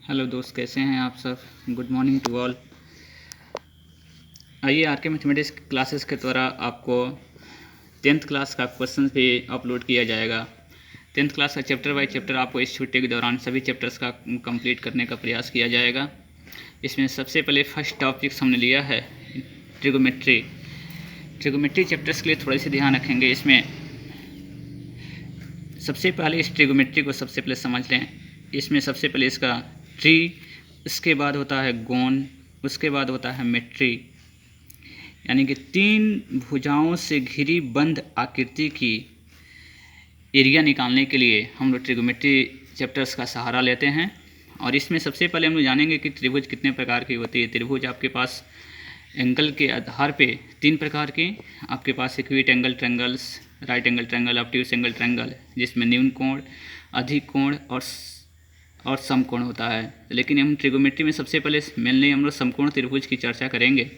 Hello दोस्त, कैसे हैं आप सब। Good morning to all. आइए, आरके मैथमेटिक्स क्लासेस के द्वारा आपको 10th क्लास का क्वेश्चन भी अपलोड किया जाएगा। 10th क्लास का चैप्टर बाय चैप्टर आपको इस छुट्टी के दौरान सभी चैप्टर्स का कंप्लीट करने का प्रयास किया जाएगा। इसमें सबसे पहले फर्स्ट टॉपिक हमने लिया है ट्रिगोमेट्री। ट्रिगोमेट्री चैप्टर्स के लिए थोड़े से ध्यान रखेंगे। इसमें सबसे पहले इस ट्रिगोमेट्री को सबसे पहले समझ लें। इसमें सबसे पहले इसका ट्री, उसके बाद होता है गोन, उसके बाद होता है मेट्री, यानी कि 3 भुजाओं से घिरी बंद आकृति की एरिया निकालने के लिए हम लोग ट्रिगोमेट्री चैप्टर्स का सहारा लेते हैं। और इसमें सबसे पहले हम लोग जानेंगे कि त्रिभुज कितने प्रकार की होती है। त्रिभुज आपके पास एंगल के आधार पे 3 प्रकार के आपके पास acute angle triangles, right angle triangle, obtuse angle triangle, जिसमें न्यून कोण, अधिक कोण और समकोण होता है। लेकिन हम ट्रिगोमेट्री में सबसे पहले मेनली हम लोग समकोण त्रिभुज की चर्चा करेंगे।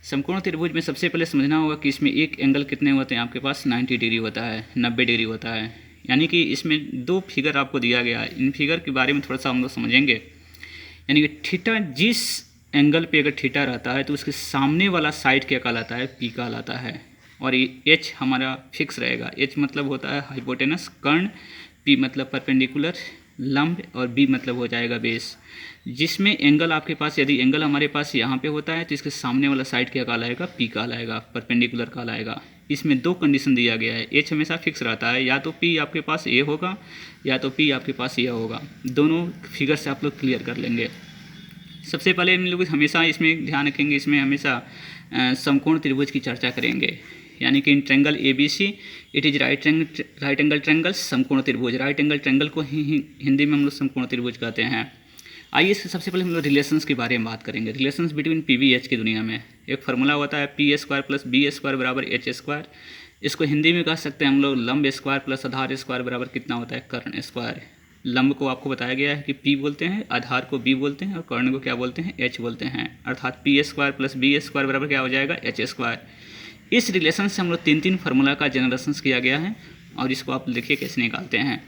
समकोण त्रिभुज में सबसे पहले समझना होगा कि इसमें एक एंगल कितने होते हैं। आपके पास 90 डिग्री होता है, 90 डिग्री होता है। यानी कि इसमें 2 फिगर आपको दिया गया है। इन फिगर के बारे में थोड़ा सा हम लोग समझेंगे। यानी कि थीटा, जिस एंगल पे अगर थीटा रहता है तो उसके सामने वाला साइड क्या कहलाता है, पी कहलाता है। और ये एच हमारा फिक्स रहेगा। एच मतलब होता है हाइपोटेनस कर्ण, पी मतलब परपेंडिकुलर लंब, और बी मतलब हो जाएगा बेस। जिसमें एंगल आपके पास, यदि एंगल हमारे पास यहाँ पे होता है तो इसके सामने वाला साइड क्या कहलाएगा, पी कहलाएगा, परपेंडिकुलर कहलाएगा। इसमें 2 कंडीशन दिया गया है। एच हमेशा फिक्स रहता है, या तो पी आपके पास ए होगा या तो पी आपके पास यह होगा। दोनों फिगर से आप लोग क्लियर कर लेंगे। सबसे पहले हम लोग हमेशा इसमें ध्यान रखेंगे, इसमें हमेशा समकोण त्रिभुज की चर्चा करेंगे। यानी कि in triangle ABC it is right angle triangle समकोण त्रिभुज। राइट एंगल ट्रायंगल को हिंदी में हम लोग समकोण त्रिभुज कहते हैं। आइए, इससे सबसे पहले हम लोग रिलेशंस के बारे में बात करेंगे। रिलेशंस बिटवीन PVH की दुनिया में एक फार्मूला होता है P² + B² बराबर H²। इसको हिंदी में कह सकते हैं हम लोग लंब स्क्वायर प्लस आधार स्क्वायर बराबर कितना होता है, कर्ण स्क्वायर। लंब को आपको बताया गया है कि P बोलते हैं, आधार को B बोलते हैं और कर्ण को क्या बोलते हैं, H बोलते हैं। अर्थात P² + B² बराबर क्या हो जाएगा, H²। इस रिलेशन से हम लोग 3 फार्मूला का जनरेशन किया गया है। और इसको आप देखिए कैसे निकालते हैं।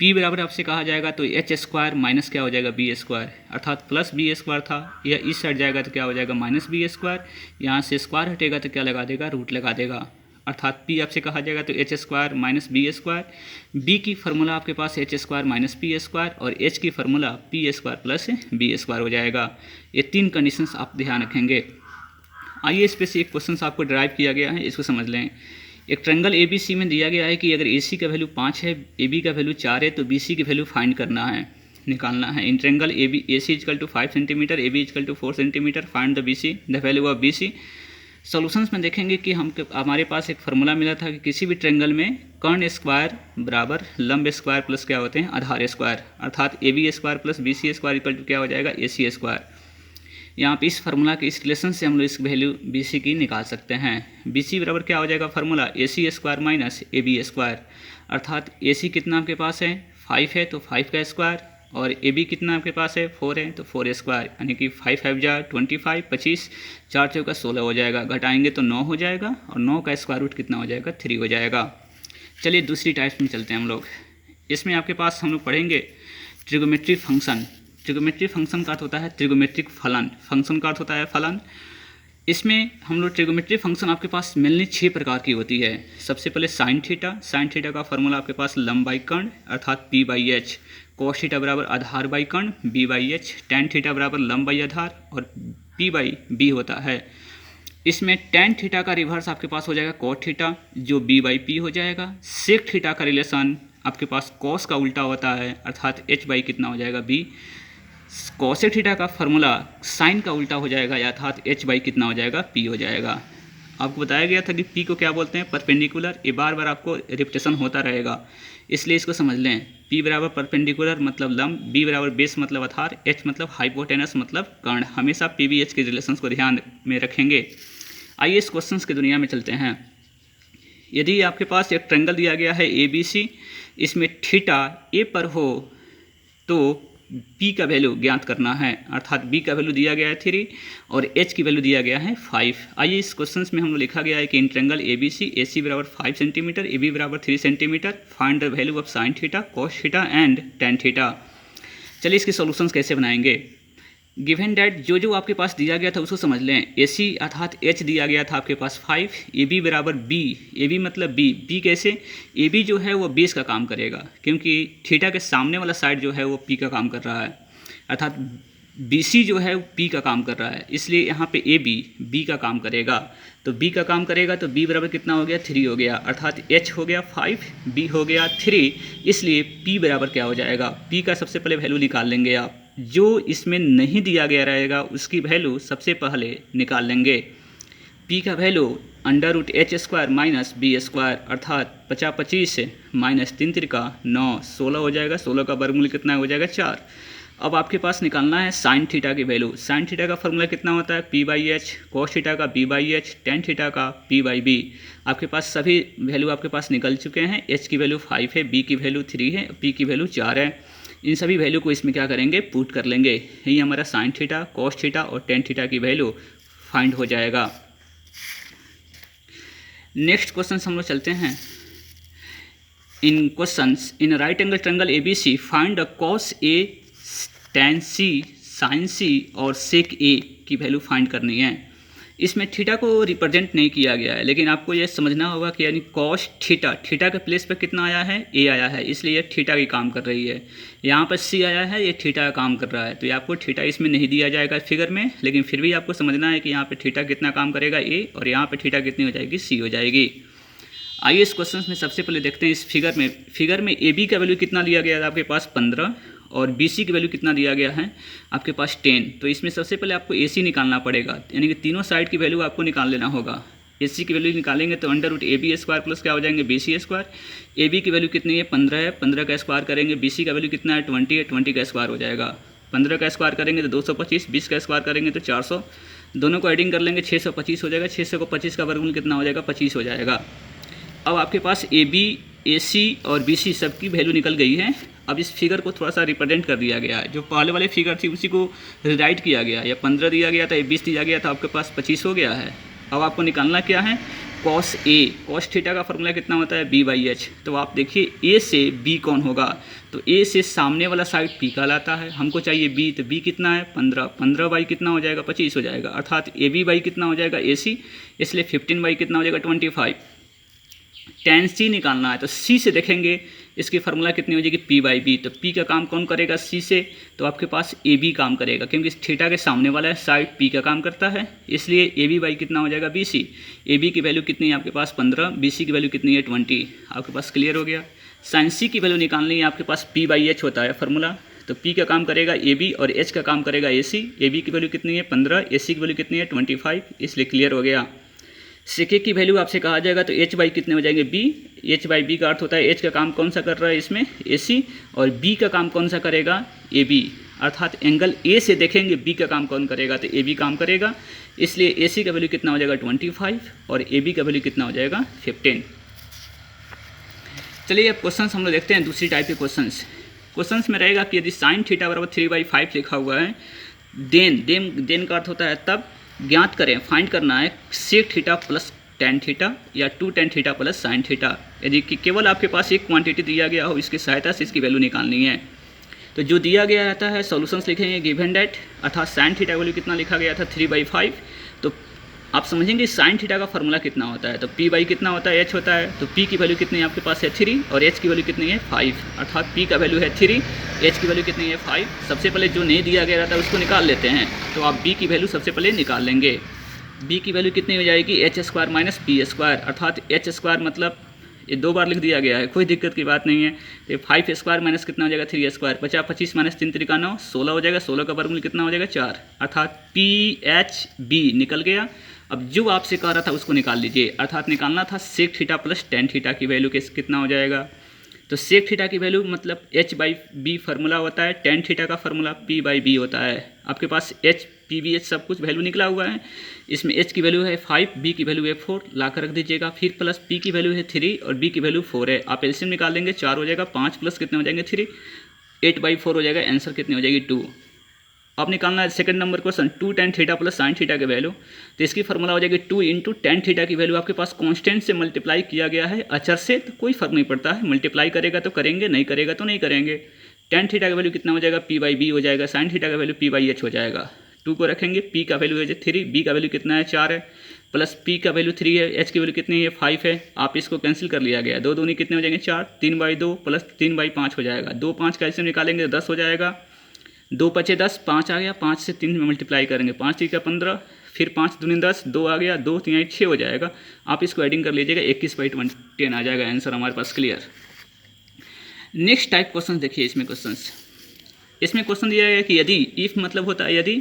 P बराबर आपसे कहा जाएगा तो H² माइनस क्या हो जाएगा, B²। अर्थात प्लस B² था, यह इस साइड जाएगा तो क्या हो जाएगा, माइनस B²। यहाँ से स्क्वायर हटेगा तो क्या लगा देगा, रूट लगा देगा। अर्थात P आपसे कहा जाएगा तो H² माइनस B²। B की फार्मूला आपके पास H² माइनस P² और H की फार्मूला P² प्लस B² हो जाएगा। ये 3 कंडीशंस आप ध्यान रखेंगे। आइए, इस पे से एक क्वेश्चन आपको ड्राइव किया गया है, इसको समझ लें। एक ट्रायंगल ABC में दिया गया है कि अगर AC का वैल्यू 5 है, AB का वैल्यू 4 है, तो BC की वैल्यू फाइंड करना है, निकालना है। In triangle AC = 5 centimetre, AB = 4 centimetre, find the BC, the value of BC। Solutions में देखेंगे कि हमारे पास एक फार्मूला मिला था कि किसी भी ट्रायंगल में कर्ण स्क्वायर बराबर लंब स्क्वायर प्लस क्या होते हैं, आधार स्क्वायर। अर्थात AB² + BC² = क्या हो जाएगा, AC²। यहाँ पे इस फार्मूला के इस रिलेशन से हम लोग इस वैल्यू BC की निकाल सकते हैं। BC बराबर क्या हो जाएगा, फार्मूला AC² माइनस AB²। अर्थात AC कितना आपके पास है, 5 है तो 5 का स्क्वायर, और AB कितना आपके पास है, 4 है तो 4² यानी कि 5 5 जा 25, 25 4 चौका 16 हो जाएगा। घटाएंगे तो 9 हो जाएगा और 9 का स्क्वायर रूट कितना हो जाएगा, 3 हो जाएगा। चलिए दूसरी टाइप में चलते हैं हम लोग। इसमें आपके पास हम लोग पढ़ेंगे ट्रिगोमेट्री फंक्शन। ट्रिगोमेट्री फंक्शन का अर्थ होता है त्रिगोमेट्रिक फलन, फंक्शन का अर्थ होता है फलन। इसमें हम लोग ट्रिगोमेट्री फंक्शन आपके पास मेनली 6 प्रकार की होती है। सबसे पहले साइन थीटा का फार्मूला आपके पास लंब बाई कर्ण अर्थात P/H, कॉस थीटा बराबर आधार बाई कर्ण B/H, टेन थीटा बराबर लंब बाई आधार और P/B होता है। इसमें टेन थीटा का रिवर्स आपके पास हो जाएगा कॉट थीटा, जो B/P हो जाएगा। सेक थीटा का रिलेशन आपके पास कॉस का उल्टा होता है, अर्थात H/ कितना हो जाएगा, B। कॉसेक थीटा का फार्मूला साइन का उल्टा हो जाएगा, अर्थात H/ कितना हो जाएगा, P हो जाएगा। आपको बताया गया था कि P को क्या बोलते हैं, परपेंडिकुलर। ये बार बार आपको रिपीटेशन होता रहेगा, इसलिए इसको समझ लें। P बराबर परपेंडिकुलर मतलब लंब, B बराबर बेस मतलब आधार, H मतलब हाइपोटेनस मतलब कर्ण। हमेशा PVH के रिलेशंस को ध्यान में रखेंगे। आइए इस क्वेश्चन की दुनिया में चलते हैं। यदि आपके पास एक ट्रायंगल दिया गया है ABC, इसमें थीटा A पर हो तो P का वैल्यू ज्ञात करना है। अर्थात B का वैल्यू दिया गया है 3 और H की वैल्यू दिया गया है 5। आइए इस क्वेश्चन में हम लोग लिखा गया है कि इन ट्रायंगल ABC AC बराबर 5 सेंटीमीटर, AB बराबर 3 centimetre, find the value of sine theta, cos theta and tan theta. चलिए इसके सॉल्यूशंस कैसे बनाएंगे। गिवन डैट जो आपके पास दिया गया था उसको समझ लें। AC अर्थात H दिया गया था आपके पास 5, AB बराबर B, AB मतलब B कैसे, AB जो है वो बेस का काम करेगा क्योंकि थीटा के सामने वाला साइड जो है वो P का काम कर रहा है, अर्थात BC जो है वो P का काम कर रहा है, इसलिए यहाँ पे AB B का काम करेगा। तो B का काम करेगा तो B बराबर कितना हो गया, 3 हो गया, अर्थात H हो गया 5, B हो गया 3, इसलिए P बराबर क्या हो जाएगा, P का सबसे पहले वैल्यू निकाल लेंगे आप। जो इसमें नहीं दिया गया रहेगा उसकी वैल्यू सबसे पहले निकाल लेंगे। P का वैल्यू √h² माइनस B² अर्थात 50 25 माइनस 3 त्रिका 9, 16 हो जाएगा, 16 का वर्गमूल कितना हो जाएगा 4। अब आपके पास निकालना है साइन थीटा की वैल्यू। साइन थीटा का फॉर्मूला कितना होता है, P/H, कॉस थीटा का B/H, टेन थीटा का P/B। आपके पास सभी वैल्यू आपके पास निकल चुके हैं। H की वैल्यू 5 है, B की वैल्यू 3 है, P की वैल्यू 4 है। इन सभी वैल्यू को इसमें क्या करेंगे, पुट कर लेंगे। यही हमारा साइन थीटा, कॉस थीटा और टेन थीटा की वैल्यू फाइंड हो जाएगा। नेक्स्ट क्वेश्चन हम लोग चलते हैं। In questions in right angle triangle ABC find the cos A, tan C, sin C और sec A की वैल्यू फाइंड करनी है। इसमें थीटा को रिप्रेजेंट नहीं किया गया है, लेकिन आपको यह समझना होगा कि यानी कॉस थीटा, थीटा के प्लेस पर कितना आया है, A आया है, इसलिए यह थीटा की काम कर रही है। यहाँ पर C आया है, ये थीटा का काम कर रहा है, तो ये आपको थीटा इसमें नहीं दिया जाएगा फिगर में, लेकिन फिर भी आपको समझना है कि यहाँ पे थीटा कितना काम करेगा A और यहाँ पे थीटा कितनी हो जाएगी, C हो जाएगी। आइए इस क्वेश्चन में सबसे पहले देखते हैं इस फिगर में AB का वैल्यू कितना दिया गया है आपके पास 15 और BC की वैल्यू कितना दिया गया है आपके पास 10। तो इसमें सबसे पहले आपको AC निकालना पड़ेगा, यानी कि तीनों साइड की वैल्यू आपको निकाल लेना होगा। AC की वैल्यू निकालेंगे तो √AB² प्लस क्या हो जाएंगे, BC²। AB की वैल्यू कितनी है, 15 है, 15 का स्क्वायर करेंगे। BC का वैल्यू कितना है, 20 है, 20 का स्क्वायर हो जाएगा। 15 का स्क्वायर करेंगे तो 225, 20 का स्क्वायर करेंगे तो 400, दोनों को एडिंग कर लेंगे 625 हो जाएगा। 600 को 25 का वर्गमूल कितना हो जाएगा, 25 हो जाएगा। अब आपके पास AB, AC और BC सबकी वैल्यू निकल गई है। अब इस फिगर को थोड़ा सा रिप्रेजेंट कर दिया गया है। जो पहले वाले फिगर थी उसी को राइट किया गया, या 15 दिया गया था, या 20 दिया गया था, आपके पास 25 हो गया है। अब आपको निकालना क्या है, कॉस A, कॉस थीटा का फॉर्मूला कितना होता है, B/H। तो आप देखिए A से B कौन होगा, तो A से सामने वाला साइड P कहलाता है। हमको चाहिए B, तो B कितना है 15, 15 बाई कितना हो जाएगा, 25 हो जाएगा, अर्थात AB बाई कितना हो जाएगा, AC, इसलिए 15 बाई कितना हो जाएगा, 25। tan C निकालना है तो C से देखेंगे इसकी फार्मूला कितनी हो जाएगी, P/B। तो P का काम कौन करेगा, C से, तो आपके पास AB काम करेगा क्योंकि इस थीटा के सामने वाला साइड P का काम करता है, इसलिए AB बाई कितना हो जाएगा, BC। AB की वैल्यू कितनी है आपके पास 15, BC की वैल्यू कितनी है 20। आपके पास क्लियर हो गया। sin C की वैल्यू निकालनी है, आपके पास P/H होता है फार्मूला, तो P का काम करेगा AB और H का काम करेगा AC। AB की वैल्यू कितनी है 15, AC की वैल्यू कितनी है 25, इसलिए क्लियर हो गया। सेके की वैल्यू आपसे कहा जाएगा तो H बाई कितने हो जाएंगे, B। H/B का अर्थ होता है H का काम कौन सा कर रहा है इसमें, AC, और B का काम कौन सा करेगा, AB, अर्थात एंगल A से देखेंगे B का काम कौन करेगा, तो AB काम करेगा, इसलिए AC का वैल्यू कितना हो जाएगा 25 और AB का वैल्यू कितना हो जाएगा 15। चलिए अब क्वेश्चंस हम लोग देखते हैं, दूसरी टाइप के क्वेश्चंस में रहेगा कि यदि साइन थीटा बराबर 3/5 लिखा हुआ है, देन का अर्थ होता है तब ज्ञात करें, फाइंड करना है sec theta plus tan theta या 2 tan theta plus sine theta. यदि कि केवल आपके पास एक क्वांटिटी दिया गया हो, इसकी सहायता से इसकी वैल्यू निकालनी है। तो जो दिया गया रहता है सॉल्यूशंस लिखेंगे गिवन डेट, अर्थात साइन थीटा वैल्यू कितना लिखा गया था 3/5। तो आप समझेंगे साइन थीटा का फॉर्मूला कितना होता है, तो P/, कितना होता है H होता है, तो P की वैल्यू कितनी है आपके पास है 3 और H की वैल्यू कितनी है 5, अर्थात P का वैल्यू है 3, H की वैल्यू कितनी है 5। सबसे पहले जो नहीं दिया गया रहता है उसको निकाल लेते हैं, तो आप B की वैल्यू सबसे पहले निकाल लेंगे। B की वैल्यू कितनी हो जाएगी H² माइनस P², अर्थात H² मतलब ये 2 बार लिख दिया गया है, कोई दिक्कत की बात नहीं है। तो 5² माइनस कितना हो जाएगा 3² 50 25 माइनस 3 त्रिका 9, 16 हो जाएगा, 16 का वर्गमूल कितना हो जाएगा 4, अर्थात PHB निकल गया। अब जो आपसे कह रहा था उसको निकाल लीजिए, अर्थात निकालना था sec theta plus tan theta की वैल्यू कितना हो जाएगा। तो सेक थीटा की वैल्यू मतलब H/B फार्मूला होता है, टेन थीटा का फार्मूला P/B होता है। आपके पास H, P/B सब कुछ वैल्यू निकला हुआ है। इसमें H की वैल्यू है 5, B की वैल्यू है 4 ला कर रख दीजिएगा, फिर प्लस P की वैल्यू है 3 और B की वैल्यू 4 है। आप एलसीएम निकाल लेंगे 4 हो जाएगा, 5 प्लस कितने हो जाएंगे 3, 8/4 हो जाएगा, आंसर कितनी हो जाएगी 2। अब निकालना है second number question 2 tan theta plus sine theta की वैल्यू, तो इसकी फार्मूला हो जाएगी 2 × tan थीटा की वैल्यू आपके पास कांस्टेंट से मल्टीप्लाई किया गया है, अचर से, तो कोई फर्क नहीं पड़ता है, मल्टीप्लाई करेगा तो करेंगे, नहीं करेगा तो नहीं करेंगे। टेन थीटा का वैल्यू कितना हो जाएगा, पी बाई बी हो जाएगा, साइन थीटा का वैल्यू पी बाई एच हो जाएगा। 2 को रखेंगे, पी का वैल्यू है 3, बी का वैल्यू कितना है 4 है, प्लस पी का वैल्यू 3 है, एच की वैल्यू कितनी है 5 है। आप इसको कैंसिल कर लिया गया, 2 दूनी कितने हो जाएंगे 4, 3/2 प्लस 3/5 हो जाएगा। 2 5 कैसे निकालेंगे 10 हो जाएगा, 2 5 10, 5 आ गया, 5 से 3 में मल्टीप्लाई करेंगे, 5 3 15, फिर 5 दूनी 10, 2 आ गया, 2 3 6 हो जाएगा। आप इसको एडिंग कर लीजिएगा, 21/10 आ जाएगा आंसर हमारे पास। क्लियर। नेक्स्ट टाइप क्वेश्चन देखिए, इसमें क्वेश्चन दिया है कि यदि इफ मतलब होता है यदि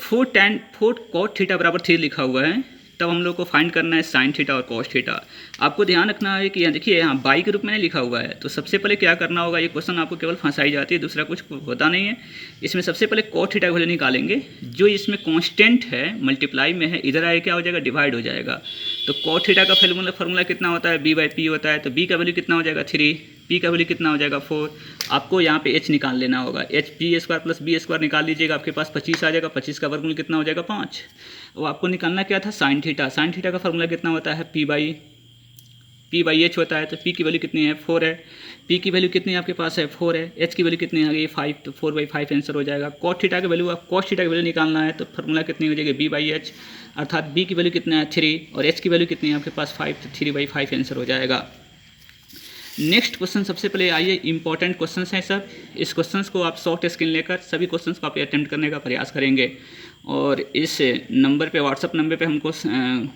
4 cot थीटा बराबर 3 लिखा हुआ है, तब हम लोग को फाइंड करना है साइन थीटा और कॉस थीटा। आपको ध्यान रखना है कि यहाँ देखिए यहाँ बाई के रूप में नहीं लिखा हुआ है, तो सबसे पहले क्या करना होगा, ये क्वेश्चन आपको केवल फंसाई जाती है, दूसरा कुछ होता नहीं है। इसमें सबसे पहले कॉट थीटा वैल्यू निकालेंगे, जो इसमें कांस्टेंट है मल्टीप्लाई में है, इधर आए क्या हो जाएगा डिवाइड हो जाएगा। तो कॉट थीटा का फार्मूला कितना होता है, बी बाई पी होता है, तो बी का वैल्यू कितना हो जाएगा 3, पी का वैल्यू कितना हो जाएगा 4। आपको यहाँ पे एच निकाल लेना होगा, H P square plus B square निकाल लीजिएगा, आपके पास 25 आ जाएगा, 25 का वर्गमूल कितना हो जाएगा 5। वो आपको निकालना क्या था, साइन थीटा का फार्मूला कितना होता है, पी बाई एच होता है, तो पी की वैल्यू कितनी है 4 है, पी की वैल्यू कितनी आपके पास है 4 है, एच की वैल्यू कितनी आ गई 5, तो 4/5 आंसर हो जाएगा। कॉट थीटा की वैल्यू कॉस थीटा की वैल्यू निकालना है, तो फार्मूला कितनी हो जाएगी बी बाई एच, अर्थात बी की वैल्यू कितना है 3 और एच की वैल्यू कितनी है आपके पास 5, तो 3/5 आंसर हो जाएगा। नेक्स्ट क्वेश्चन सबसे पहले आइए, इंपॉर्टेंट क्वेश्चंस हैं सब। इस क्वेश्चंस को आप शॉर्ट स्क्रीन लेकर सभी क्वेश्चंस को आप अटेम्प्ट करने का प्रयास करेंगे और इस नंबर पे व्हाट्सअप नंबर पे हमको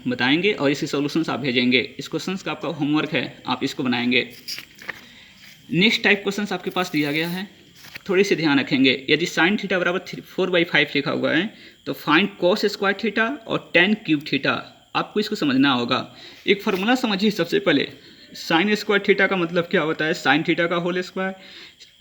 बताएंगे और इसके सॉल्यूशंस आप भेजेंगे। इस क्वेश्चंस का आपका होमवर्क है, आप इसको बनाएंगे। नेक्स्ट टाइप क्वेश्चंस आपके पास दिया गया है, थोड़ी सी ध्यान रखेंगे। यदि साइन थीटा बराबर 4/5 लिखा हुआ है, तो फाइंड कॉस स्क्वायर थीटा और tan क्यूब थीटा। आपको इसको समझना होगा। एक फार्मूला समझिए सबसे पहले, साइन स्क्वायर थीटा का मतलब क्या होता है, साइन थीटा का whole square.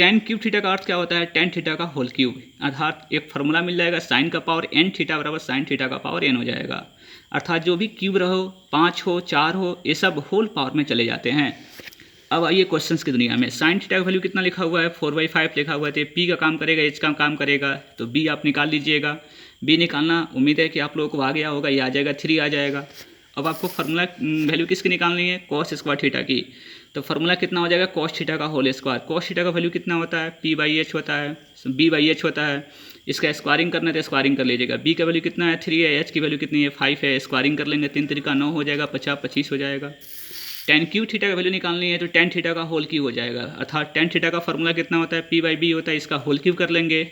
tan cube theta का अर्थ क्या होता है, tan थीटा का होल क्यूब। अर्थात एक फार्मूला मिल जाएगा, साइन का पावर n थीटा बराबर साइन थीटा का पावर n हो जाएगा। अर्थात जो भी क्यूब रहो, 5 हो 4 हो, ये सब होल पावर में चले जाते हैं। अब आइए क्वेश्चंस की दुनिया में, साइन थीटा का वैल्यू कितना लिखा हुआ है 4/5 लिखा हुआ है, तो पी का काम करेगा, एच का काम करेगा, तो बी आप निकाल लीजिएगा। बी निकालना उम्मीद है कि आप लोगों को आ गया होगा, ये आ जाएगा 3 आ जाएगा। अब आपको फार्मूला वैल्यू किसकी निकालनी है, कॉस स्क्वायर थीटा की। तो फार्मूला कितना हो जाएगा, कॉस थीटा का होल स्क्वायर। कॉस थीटा का वैल्यू कितना होता है, पी बाई एच होता है, बी बाई एच होता है। इसका स्क्वायरिंग करना है तो स्क्वायरिंग कर लीजिएगा। बी का वैल्यू कितना है 3 है, एच की वैल्यू कितनी है 5 है, स्क्वायरिंग कर लेंगे, 3 3 9 हो जाएगा, 50 25 हो जाएगा। tan क्यूब थीटा का वैल्यू निकालनी है, तो tan थीटा का होल क्यूब हो जाएगा। अर्थात tan थीटा का फार्मूला कितना होता है, पी बाई बी होता है, इसका होल क्यूब कर लेंगे,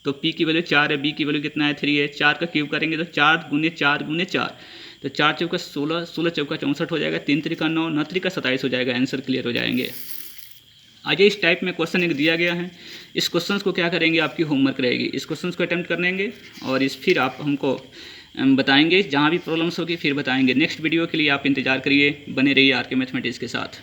तो p की वैल्यू 4 है, b की वैल्यू कितना है 3 है, 4 का क्यूब करेंगे तो 4 गुने 4 गुने 4, तो 4 चौका 16, 16 चौका 64 हो जाएगा, 3 3 9, 9 3 27 हो जाएगा। आंसर क्लियर हो जाएंगे। आज इस टाइप में क्वेश्चन एक दिया गया है, इस क्वेश्चन को क्या करेंगे, आपकी होमवर्क रहेगी। इस क्वेश्चन को अटैम्प्ट कर लेंगे और फिर आप हमको बताएंगे, जहाँ भी प्रॉब्लम्स होगी फिर बताएंगे। नेक्स्ट वीडियो के लिए आप इंतजार करिए, बने रहिए आर के मैथमेटिक्स के साथ।